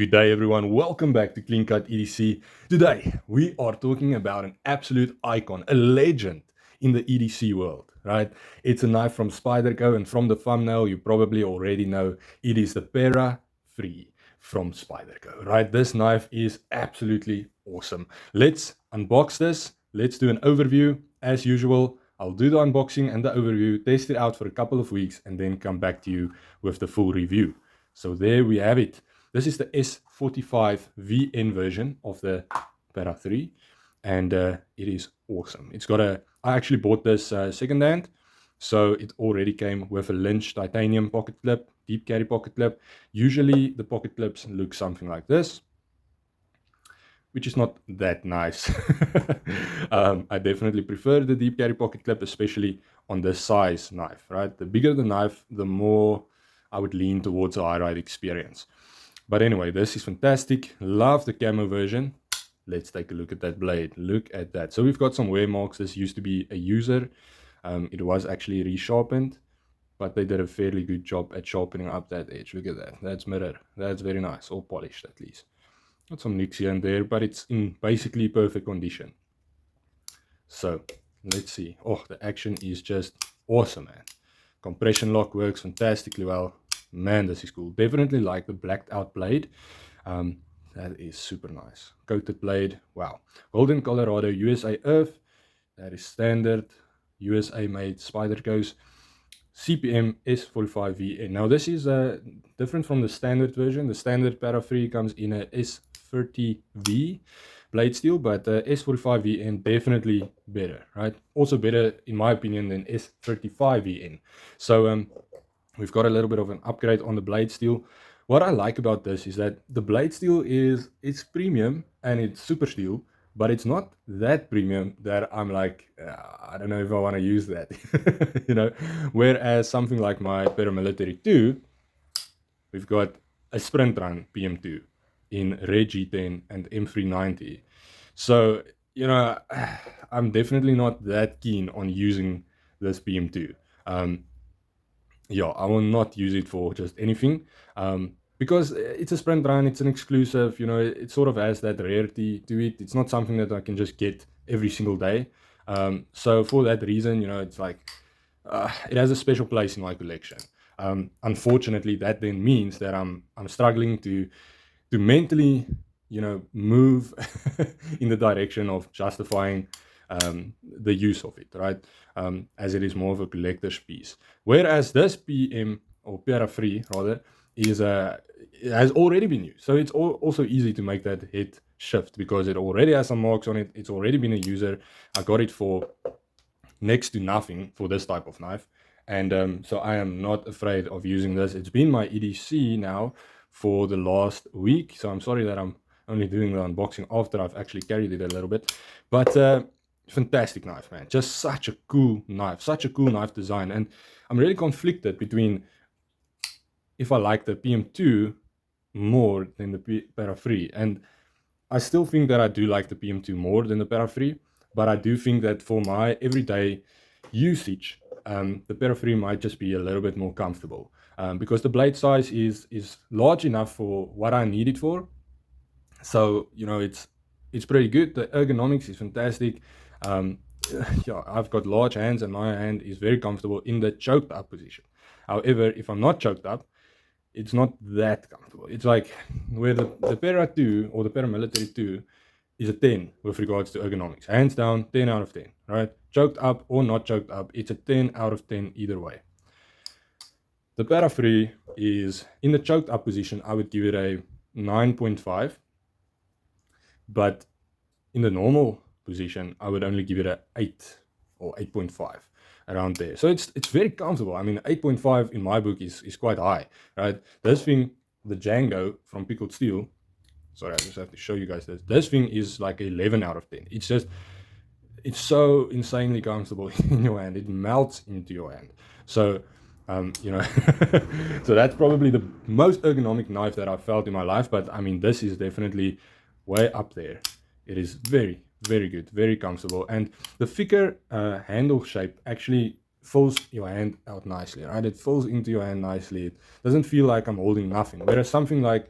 Good day, everyone. Welcome back to Clean Cut EDC. Today, we are talking about an absolute icon, a legend in the EDC world, right? It's a knife from SPYDERCO, and from the thumbnail, you probably already know it is the Para 3 from SPYDERCO, right? This knife is absolutely awesome. Let's unbox this. Let's do an overview. As usual, I'll do the unboxing and the overview, test it out for a couple of weeks, and then come back to you with the full review. So there we have it. This is the S45VN version of the Para 3, and it is awesome. It's got I actually bought this secondhand, so it already came with a Lynch titanium pocket clip, deep carry pocket clip. Usually the pocket clips look something like this, which is not that nice. I definitely prefer the deep carry pocket clip, especially on this size knife, right? The bigger the knife, the more I would lean towards a high ride experience. But anyway, this is fantastic. Love the camo version. Let's take a look at that blade. Look at that. So we've got some wear marks. This used to be a user. It was actually resharpened, but they did a fairly good job at sharpening up that edge. Look at that. That's mirror. That's very nice. All polished at least. Got some nicks here and there, but it's in basically perfect condition. So let's see. Oh, the action is just awesome, man. Compression lock works fantastically well. Man, this is cool. Definitely like the blacked out blade. That is super nice. Coated blade. Wow. Golden Colorado USA Earth. That is standard. USA made SPYDERCO's CPM S45VN. Now this is different from the standard version. The standard Para 3 comes in a S30V blade steel, but S45VN definitely better, right? Also better in my opinion than S35VN. So we've got a little bit of an upgrade on the blade steel. What I like about this is that the blade steel it's premium and it's super steel, but it's not that premium that I'm like, I don't know if I want to use that, you know. Whereas something like my Paramilitary 2, we've got a Sprint Run PM2 in Red G10 and M390. So, you know, I'm definitely not that keen on using this PM2. Yeah, I will not use it for just anything, because it's a sprint run, it's an exclusive, you know, it sort of has that rarity to it. It's not something that I can just get every single day. So for that reason, you know, it's like, it has a special place in my collection. Unfortunately, that then means that I'm struggling to mentally, you know, move in the direction of justifying the use of it, right? As it is more of a collector's piece. Whereas this PM, or Para 3 rather, is it has already been used. So it's also easy to make that head shift because it already has some marks on it. It's already been a user. I got it for next to nothing for this type of knife. And so I am not afraid of using this. It's been my EDC now for the last week. So I'm sorry that I'm only doing the unboxing after I've actually carried it a little bit. But fantastic knife, man. Just such a cool knife, such a cool knife design. And I'm really conflicted between if I like the PM2 more than the Para 3. And I still think that I do like the PM2 more than the Para 3, but I do think that for my everyday usage, the Para 3 might just be a little bit more comfortable, because the blade size is large enough for what I need it for. So, you know, it's pretty good. The ergonomics is fantastic. Yeah, I've got large hands and my hand is very comfortable in the choked up position. However, if I'm not choked up, it's not that comfortable. It's like where the Para 2 or the Paramilitary 2 is a 10 with regards to ergonomics. Hands down, 10 out of 10, right? Choked up or not choked up, it's a 10 out of 10 either way. The Para 3 is in the choked up position, I would give it a 9.5, but in the normal position, I would only give it a 8 or 8.5. Around there. So it's very comfortable. I mean, 8.5 in my book is quite high, right? This thing, the Django from Pickled Steel, sorry, I just have to show you guys this. This thing is like 11 out of 10. It's just, it's so insanely comfortable in your hand. It melts into your hand. So, you know, so that's probably the most ergonomic knife that I've felt in my life. But I mean, this is definitely way up there. It is very, very good, very comfortable, and the thicker handle shape actually fills your hand out nicely, right? It fills into your hand nicely. It doesn't feel like I'm holding nothing. Whereas something like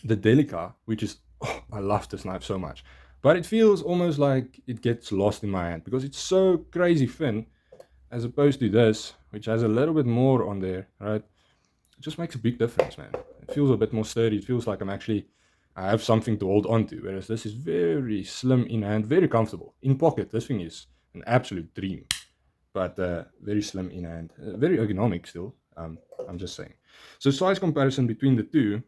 the Delica, which is, oh, I love this knife so much, but it feels almost like it gets lost in my hand because it's so crazy thin, as opposed to this, which has a little bit more on there, right? It just makes a big difference, man. It feels a bit more sturdy. It feels like I have something to hold on to, whereas this is very slim in hand, very comfortable. In pocket, this thing is an absolute dream, but very slim in hand, very ergonomic still. I'm just saying. So size comparison between the two,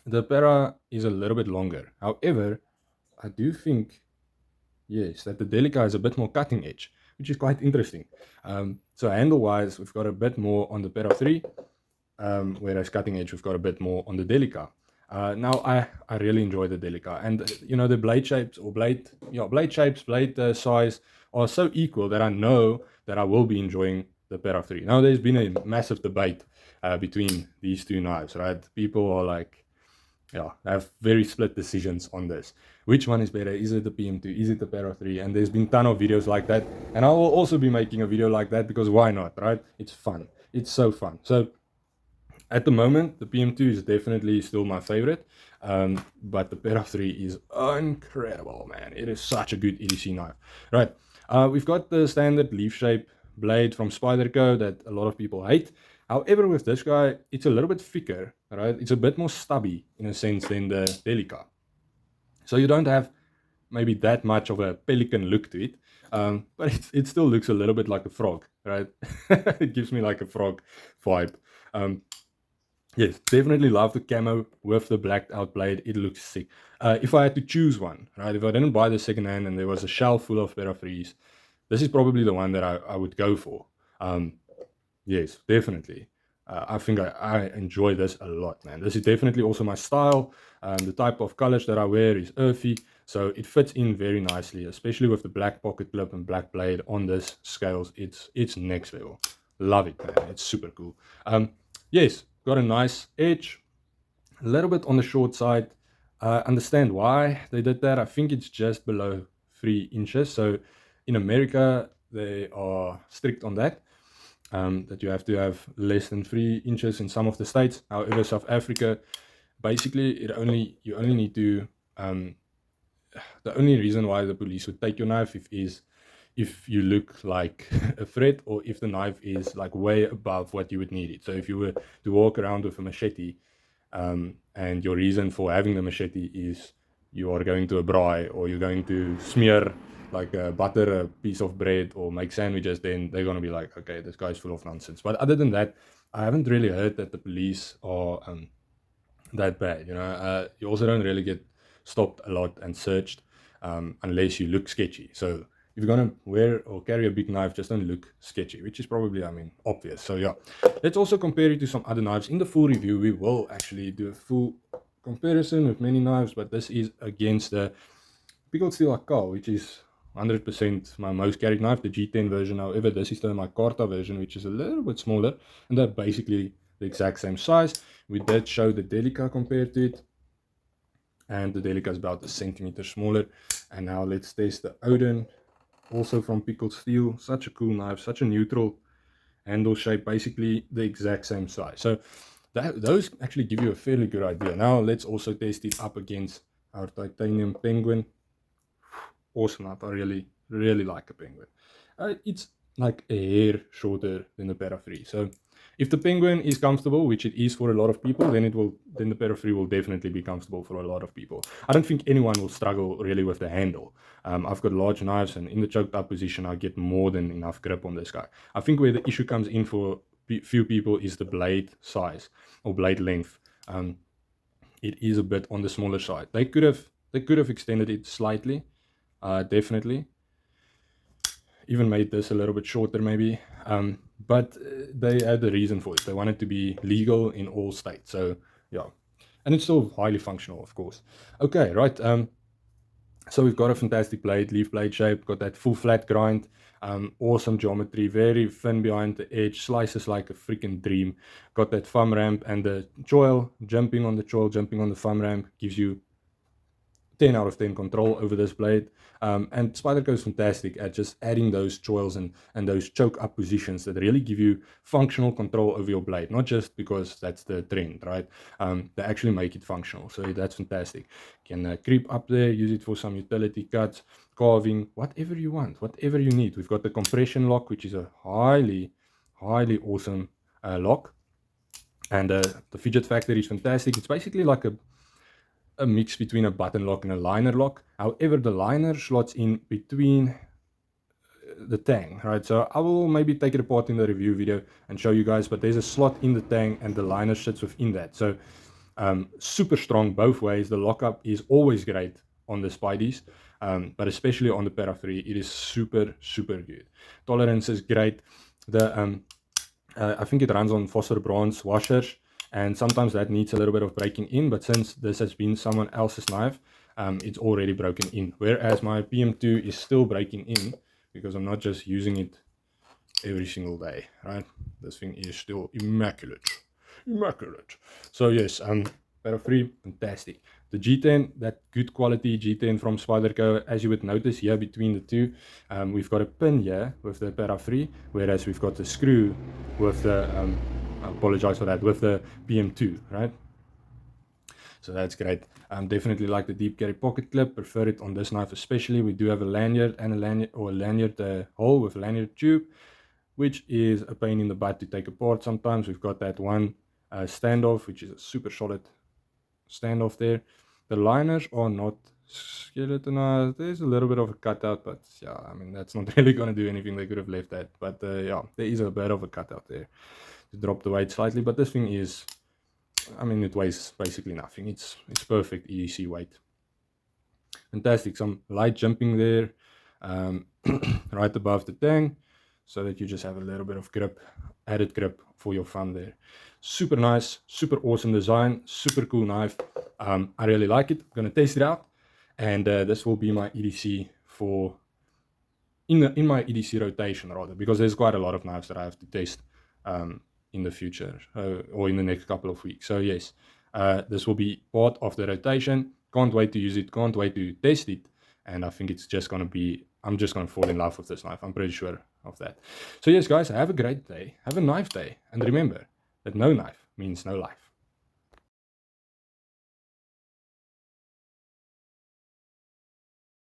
the Para is a little bit longer. However, I do think, yes, that the Delica is a bit more cutting edge, which is quite interesting. So handle-wise, we've got a bit more on the Para 3, whereas cutting edge, we've got a bit more on the Delica. Now, I really enjoy the Delica, and you know the blade shapes or blade shapes, blade size are so equal that I know that I will be enjoying the Para 3. Now, there's been a massive debate between these two knives, right? People are like, yeah, I have very split decisions on this. Which one is better? Is it the PM2? Is it the Para 3? And there's been a ton of videos like that. And I will also be making a video like that because why not, right? It's fun. It's so fun. So at the moment, the PM2 is definitely still my favorite. But the Para 3 is incredible, man. It is such a good EDC knife. Right. We've got the standard leaf shape blade from SPYDERCO that a lot of people hate. However, with this guy, it's a little bit thicker, right? It's a bit more stubby in a sense than the Delica. So you don't have maybe that much of a pelican look to it, but it still looks a little bit like a frog, right? It gives me like a frog vibe. Yes, definitely love the camo with the blacked out blade. It looks sick. If I had to choose one, right? If I didn't buy the second hand and there was a shelf full of Para 3s, this is probably the one that I would go for. Yes, definitely. I think I enjoy this a lot, man. This is definitely also my style. The type of colors that I wear is earthy, so it fits in very nicely, especially with the black pocket clip and black blade on this scales. It's next level. Love it, man. It's super cool. Yes, got a nice edge, a little bit on the short side. Understand why they did that. I think it's just below 3 inches. So in America, they are strict on that. That you have to have less than 3 inches in some of the states. However, South Africa, basically, you only need to. The only reason why the police would take your knife is if you look like a threat, or if the knife is like way above what you would need it. So if you were to walk around with a machete, and your reason for having the machete is you are going to a braai, or you're going to smear like butter a piece of bread or make sandwiches, then they're going to be like, okay, this guy's full of nonsense. But other than that, I haven't really heard that the police are that bad. You also don't really get stopped a lot and searched unless you look sketchy. So if you're gonna wear or carry a big knife, just don't look sketchy, which is probably, obvious. So yeah, let's also compare it to some other knives. In the full review, we will actually do a full comparison with many knives, but this is against the Pickled Steel Akal, which is 100% my most carried knife, the G10 version. However, this is the Micarta version, which is a little bit smaller, and they're basically the exact same size. We did show the Delica compared to it, and the Delica is about a centimeter smaller. And now let's test the Odin, also from Pickled Steel. Such a cool knife, such a neutral handle shape, basically the exact same size. So those actually give you a fairly good idea. Now let's also test it up against our titanium Penguin. Awesome knife. I really like a Penguin. It's like a hair shorter than the Para 3. So if the Penguin is comfortable, which it is for a lot of people, then the Para 3 will definitely be comfortable for a lot of people. I don't think anyone will struggle really with the handle. I've got large knives, and in the choked up position, I get more than enough grip on this guy. I think where the issue comes in for few people is the blade size or blade length. It is a bit on the smaller side. They could have extended it slightly, definitely. Even made this a little bit shorter maybe, but they had a reason for it. They wanted to be legal in all states. So yeah, and it's still highly functional, of course. Okay, right. So we've got a fantastic blade, leaf blade shape, got that full flat grind, awesome geometry, very thin behind the edge, slices like a freaking dream. Got that thumb ramp, and the choil, jumping on the choil, jumping on the thumb ramp gives you 10 out of 10 control over this blade. And Spyderco is fantastic at just adding those choils and those choke up positions that really give you functional control over your blade, not just because that's the trend, right? They actually make it functional, so that's fantastic. You can creep up there, use it for some utility cuts, carving, whatever you want, whatever you need. We've got the compression lock, which is a highly awesome lock, and the fidget factor is fantastic. It's basically like a mix between a button lock and a liner lock. However, the liner slots in between the tang, right? So I will maybe take it apart in the review video and show you guys, but there's a slot in the tang and the liner sits within that. So super strong both ways. The lockup is always great on the Spideys, but especially on the Para 3, it is super good. Tolerance is great. The I think it runs on phosphor bronze washers, and sometimes that needs a little bit of breaking in, but since this has been someone else's knife, it's already broken in, whereas my PM2 is still breaking in because I'm not just using it every single day, right? This thing is still immaculate. So yes, Para 3, fantastic. The G10, that good quality G10 from Spyderco, as you would notice here between the two, we've got a pin here with the Para 3, whereas we've got the screw with the, I apologize for that, with the PM2, right? So that's great. Definitely like the deep carry pocket clip, prefer it on this knife especially. We do have a lanyard and a lanyard hole with a lanyard tube, which is a pain in the butt to take apart sometimes. We've got that one standoff, which is a super solid standoff there. The liners are not skeletonized. There's a little bit of a cutout, but yeah, I mean, that's not really going to do anything. They could have left that, but yeah, there is a bit of a cutout there to drop the weight slightly, but this thing is, I mean, it weighs basically nothing. It's perfect EDC weight. Fantastic. Some light jumping there right above the tang, so that you just have a little bit of grip, added grip for your thumb there. Super nice, super awesome design, super cool knife. I really like it. I'm gonna test it out, and this will be my EDC for in my EDC rotation rather, because there's quite a lot of knives that I have to test in the future or in the next couple of weeks. So yes, this will be part of the rotation. Can't wait to use it, can't wait to test it, and I think it's just gonna be, I'm just gonna fall in love with this knife. I'm pretty sure of that. So yes guys, have a great day, have a knife day, and remember that no knife means no life.